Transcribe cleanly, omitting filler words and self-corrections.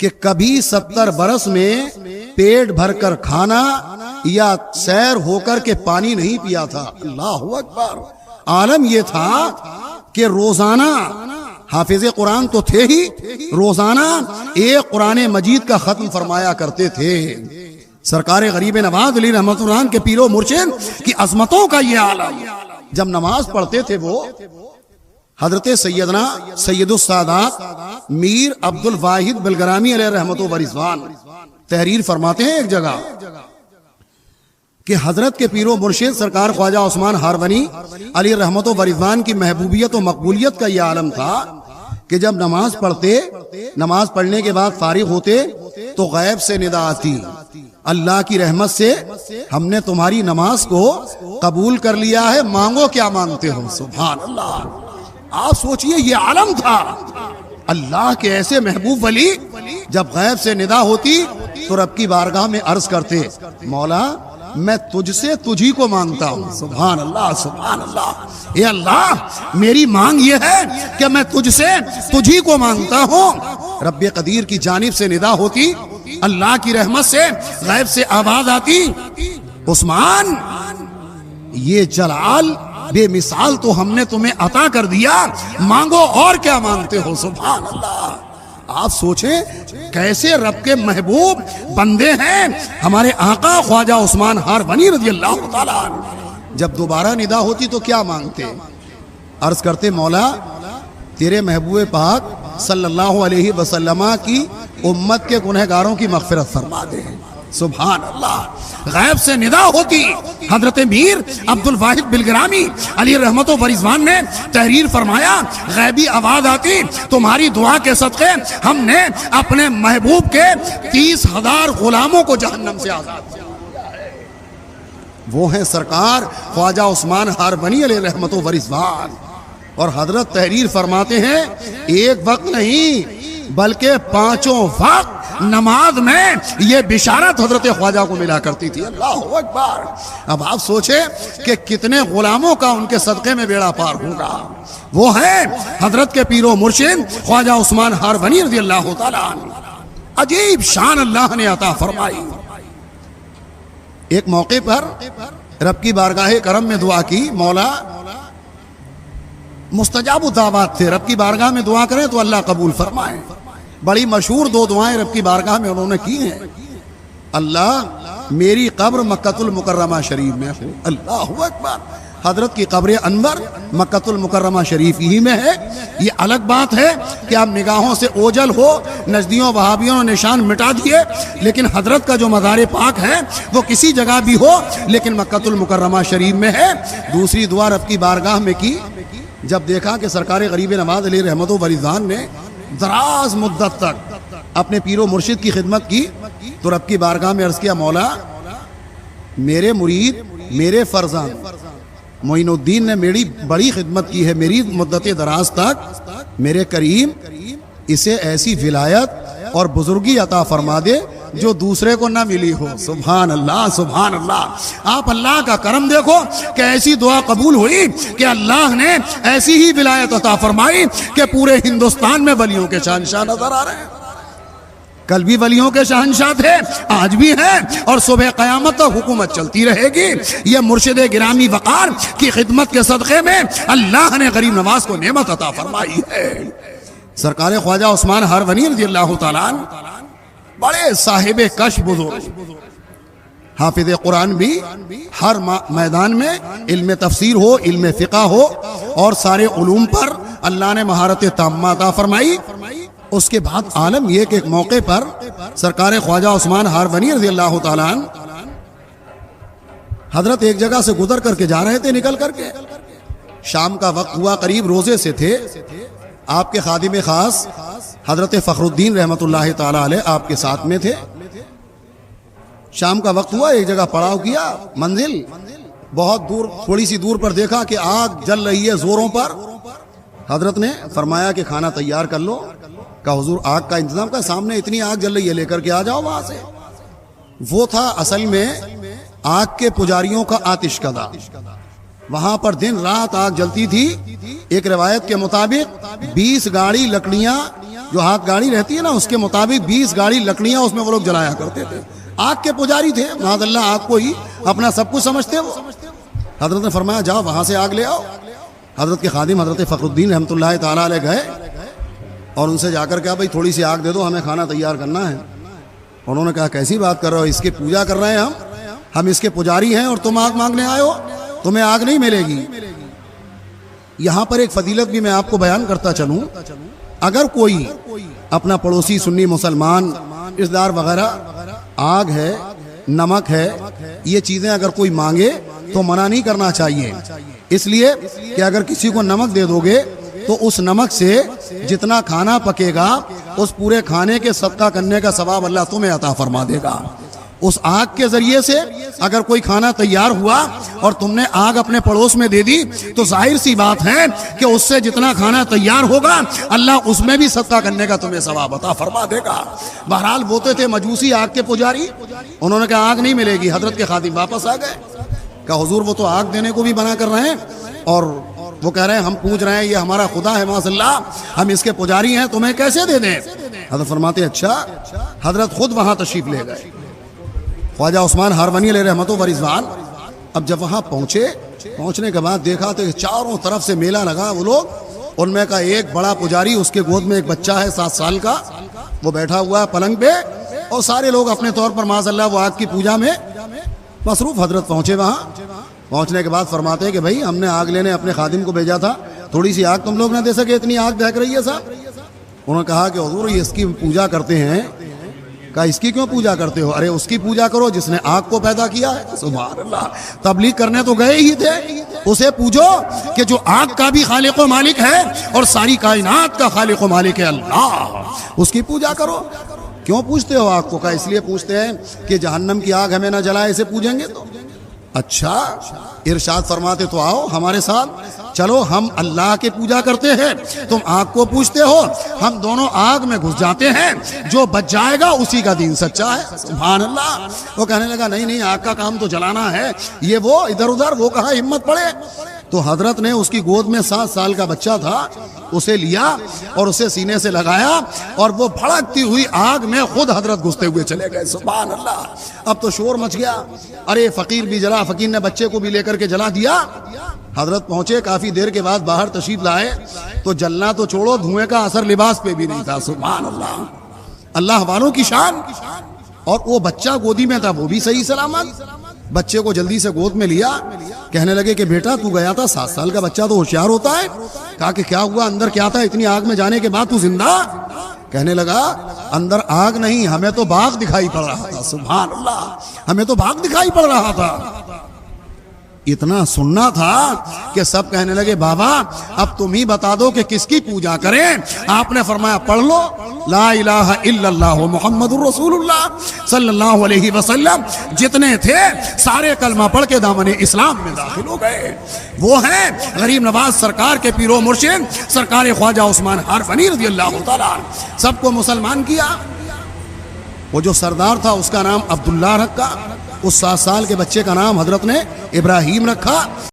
کہ کبھی 70 برس میں پیٹ بھر کر کھانا یا سیر ہو کر کے پانی نہیں پیا تھا. اللہ اکبر. عالم یہ تھا کہ روزانہ حافظ قرآن تو تھے ہی، روزانہ ایک قرآن مجید کا ختم فرمایا کرتے تھے. سرکار غریب نواز علی رحمۃ اللہ کے پیر و مرشد کی عظمتوں کا یہ عالم. جب نماز پڑھتے تھے وہ حضرت سیدنا سید السادات میر عبد الواحد بلگرامی علیہ رحمت و رضوان تحریر فرماتے ہیں ایک جگہ کہ حضرت کے پیر و مرشد سرکار خواجہ عثمان ہارونی علی رحمت و رضوان کی محبوبیت و مقبولیت کا یہ عالم تھا کہ جب نماز پڑھتے، نماز پڑھنے کے بعد فارغ ہوتے تو غیب سے ندا آتی، اللہ کی رحمت سے ہم نے تمہاری نماز کو قبول کر لیا ہے، مانگو کیا مانگتے ہو. سبحان اللہ. آپ سوچئے یہ عالم تھا. اللہ کے ایسے محبوب ولی جب غیب سے ندا ہوتی تو رب کی بارگاہ میں عرض کرتے، مولا میں تجھ سے تجھی کو مانگتا ہوں. سبحان اللہ سبحان اللہ. اے اللہ میری مانگ یہ ہے کہ میں تجھ سے تجھی کو مانگتا ہوں. رب قدیر کی جانب سے ندا ہوتی، اللہ کی رحمت سے غیب سے آواز آتی، عثمان یہ جلال بے مثال تو ہم نے تمہیں عطا کر دیا، مانگو اور کیا مانگتے ہو. سبحان اللہ. آپ سوچیں کیسے رب کے محبوب بندے ہیں ہمارے آقا خواجہ عثمان ہارونی رضی اللہ تعالیٰ عنہ. جب دوبارہ ندا ہوتی تو کیا مانگتے؟ عرض کرتے، مولا تیرے محبوب پاک صلی اللہ علیہ وسلم کی امت کے گنہگاروں کی مغفرت فرما دے. سبحان اللہ. غیب سے ندا ہوتی، حضرت میر عبد الواحد بلگرامی علی رحمت و رضوان نے تحریر فرمایا، غیبی آواز آتی، تمہاری دعا کے صدقے ہم نے اپنے محبوب کے 30,000 غلاموں کو جہنم سے آزاد کیا. وہ ہیں سرکار خواجہ عثمان ہارونی علیہ رحمت و رضوان. اور حضرت تحریر فرماتے ہیں ایک وقت نہیں بلکہ 5 وقت نماز میں یہ بشارت حضرت خواجہ کو ملا کرتی تھی. اللہ اکبر. اب آپ سوچیں کہ کتنے غلاموں کا ان کے صدقے میں بیڑا پار ہوگا. وہ ہیں حضرت کے پیر و مرشد خواجہ عثمان ہارونی رضی اللہ تعالیٰ عنہ. عجیب شان اللہ نے عطا فرمائی. ایک موقع پر رب کی بارگاہ کرم میں دعا کی، مولا مستجاب الدعوات تھے، رب کی بارگاہ میں دعا کریں تو اللہ قبول فرمائے. بڑی مشہور 2 دعائیں رب کی بارگاہ میں انہوں نے کی ہیں. اللہ میری قبر مکۃ المکرمہ شریف میں ہو. اللہ اکبر. حضرت کی قبر انور مکۃ المکرمہ شریف ہی میں ہے. یہ الگ بات ہے کہ آپ نگاہوں سے اوجل ہو، نزدیوں وہابیوں نے نشان مٹا دیے، لیکن حضرت کا جو مزار پاک ہے وہ کسی جگہ بھی ہو لیکن مکۃ المکرمہ شریف میں ہے. دوسری دعا رب کی بارگاہ میں کی جب دیکھا کہ سرکار غریب نواز علیہ رحمت و رضوان نے دراز مدت تک اپنے پیر و مرشد کی خدمت کی تو رب کی بارگاہ میں عرض کیا، مولا میرے مرید میرے فرزند معین الدین نے میری بڑی خدمت کی ہے، میری مدت دراز تک میرے کریم اسے ایسی ولایت اور بزرگی عطا فرما دے جو دوسرے کو نہ ملی ہو. سبحان اللہ سبحان اللہ. آپ اللہ کا کرم دیکھو کہ ایسی دعا قبول ہوئی کہ اللہ نے ایسی ہی ولایت عطا فرمائی کہ پورے ہندوستان میں ولیوں کے شہنشاہ نظر آ رہے ہیں. کل بھی ولیوں کے شہنشاہ تھے، آج بھی ہیں، اور صبح قیامت تک حکومت چلتی رہے گی. یہ مرشد گرامی وقار کی خدمت کے صدقے میں اللہ نے غریب نواز کو نعمت عطا فرمائی ہے. سرکار خواجہ عثمان ہارونی رضی اللہ تعالیٰ عنہ بڑے صاحب کش بزرگ، حافظ قرآن بھی، ہر میدان میں علم تفسیر ہو، علم فقہ ہو اور سارے علوم پر اللہ نے مہارت تامہ عطا فرمائی. اس کے بعد عالم یہ کہ ایک موقع پر سرکار خواجہ عثمان ہارونی رضی اللہ تعالیٰ عنہ حضرت ایک جگہ سے گزر کر کے جا رہے تھے، نکل کر کے شام کا وقت ہوا، قریب روزے سے تھے. آپ کے خادم خاص حضرت فخر الدین رحمت اللہ تعالی علیہ آپ کے ساتھ میں تھے. شام کا وقت ہوا، ایک جگہ پڑاؤ کیا، منزل بہت دور، تھوڑی سی دور پر دیکھا کہ آگ جل رہی ہے زوروں پر. حضرت نے فرمایا کہ کھانا تیار کر لو. کہا حضور آگ کا انتظام کا، سامنے اتنی آگ جل رہی ہے، لے کر کے آ جاؤ وہاں سے. وہ تھا اصل میں آگ کے پجاریوں کا آتش کدہ. وہاں پر دن رات آگ جلتی تھی. ایک روایت کے مطابق 20 گاڑی لکڑیاں جو ہاتھ گاڑی رہتی ہے نا اس کے مطابق 20 گاڑی لکڑیاں اس میں وہ لوگ جلایا کرتے تھے. آگ کے پجاری تھے معاذ اللہ, آگ کو ہی اپنا سب کچھ سمجھتے وہ. حضرت نے فرمایا جاؤ وہاں سے آگ لے آؤ. حضرت کے خادم حضرت فخر الدین رحمۃ اللہ تعالیٰ علیہ گئے اور ان سے جا کر کہا بھائی تھوڑی سی آگ دے دو, ہمیں کھانا تیار کرنا ہے. انہوں نے کہا کیسی بات کر رہے ہو, اس کی پوجا کر رہے ہیں ہم اس کے پجاری ہیں اور تم آگ مانگنے آئے ہو, تمہیں آگ نہیں ملے گی. یہاں پر ایک فضیلت بھی میں آپ کو بیان کرتا چلوں. اگر کوئی اپنا پڑوسی سنی مسلمان رشتہ دار وغیرہ آگ ہے, نمک ہے, یہ چیزیں اگر کوئی مانگے تو منع نہیں کرنا چاہیے. اس لیے کہ اگر کسی کو نمک دے دو گے تو اس نمک سے جتنا کھانا پکے گا اس پورے کھانے کے صدقہ کرنے کا ثواب اللہ تمہیں عطا فرما دے گا. اس آگ کے ذریعے سے اگر کوئی کھانا تیار ہوا اور تم نے آگ اپنے پڑوس میں دے دی تو ظاہر سی بات ہے کہ اس سے جتنا کھانا تیار ہوگا اللہ اس میں بھی صدقہ کرنے کا تمہیں ثواب عطا فرما دے گا. بہرحال بوتے تھے مجوسی آگ کے پجاری, انہوں نے کہا آگ نہیں ملے گی. حضرت کے خادم واپس آ گئے, کہا حضور وہ تو آگ دینے کو بھی منع کر رہے ہیں اور وہ کہہ رہے ہیں ہم پوچھ رہے ہیں یہ ہمارا خدا ہے معاذ اللہ, ہم اس کے پجاری ہیں, تمہیں کیسے دے دیں. حضرت فرماتے اچھا. حضرت خود وہاں تشریف لے گئے. خواجہ عثمان ہارونی علیہ رحمت و رضوان اب جب وہاں پہنچنے کے بعد دیکھا تو چاروں طرف سے میلہ لگا. وہ لوگ, ان میں کا ایک بڑا پجاری, اس کے گود میں ایک بچہ ہے 7 سال کا, وہ بیٹھا ہوا ہے پلنگ پہ, اور سارے لوگ اپنے طور پر معاذ اللہ وہ آگ کی پوجا میں مصروف. حضرت پہنچے وہاں. پہنچنے کے بعد فرماتے ہیں کہ بھائی ہم نے آگ لینے اپنے خادم کو بھیجا تھا, تھوڑی سی آگ تم لوگ نہ دے سکے, اتنی آگ بہک رہی ہے صاحب. انہوں نے کہا کہ حضور یہ اس کی پوجا کرتے ہیں. کہا اس کی کیوں پوجا کرتے ہو؟ ارے اس کی پوجا کرو جس نے آگ کو پیدا کیا ہے. سبحان اللہ, تبلیغ کرنے تو گئے ہی تھے, اسے پوجو کہ جو آگ کا بھی خالق و مالک ہے اور ساری کائنات کا خالق و مالک ہے اللہ, اس کی پوجا کرو. کیوں پوچھتے ہو آگ کو؟ کہا اس لیے پوچھتے ہیں کہ جہنم کی آگ ہمیں نہ جلائے, اسے پوجیں گے تو. اچھا, ارشاد فرماتے تو آؤ ہمارے ساتھ, چلو ہم اللہ کے پوجا کرتے ہیں, تم آگ کو پوچھتے ہو, ہم دونوں آگ میں گھس جاتے ہیں, جو بچ جائے گا اسی کا دین سچا ہے. سبحان اللہ. وہ کہنے لگا نہیں نہیں آگ کا کام تو جلانا ہے, یہ وہ ادھر ادھر. وہ کہا ہمت پڑے. تو حضرت نے اس کی گود میں 7 سال کا بچہ تھا, اسے لیا اور اسے سینے سے لگایا اور وہ بھڑکتی ہوئی آگ میں خود حضرت گھستے ہوئے چلے گئے. سبحان اللہ. اب تو شور مچ گیا, ارے فقیر بھی جلا, فقیر نے بچے کو بھی لے کر کے جلا دیا. حضرت پہنچے, کافی دیر کے بعد باہر تشریف لائے تو جلنا تو چھوڑو, دھوئیں کا اثر لباس پہ بھی نہیں تھا. سبحان اللہ. اللہ والوں کی شان. اور وہ بچہ گودی میں تھا, وہ بھی صحیح سلامت. بچے کو جلدی سے گود میں لیا, کہنے لگے کہ بیٹا تو گیا تھا, 7 سال کا بچہ تو ہوشیار ہوتا ہے. کہا کہ کیا ہوا, اندر کیا تھا, اتنی آگ میں جانے کے بعد تو زندہ؟ کہنے لگا اندر آگ نہیں, ہمیں تو باغ دکھائی پڑ رہا تھا. سبحان اللہ, ہمیں تو باغ دکھائی پڑ رہا تھا. اتنا سننا تھا کہ سب کہنے لگے بابا اب تم ہی بتا دو کہ کس کی پوجا کریں. آپ نے فرمایا پڑھ لو لا الہ الا اللہ محمد الرسول اللہ صلی اللہ علیہ وسلم. جتنے تھے سارے کلمہ پڑھ کے دامن اسلام میں داخل ہو گئے. وہ ہیں غریب نواز سرکار کے پیر و مرشد سرکار خواجہ عثمان ہارونی رضی اللہ تعالیٰ. سب کو مسلمان کیا. وہ جو سردار تھا اس کا نام عبداللہ رکھا, اس 7 سال کے بچے کا نام حضرت نے ابراہیم رکھا.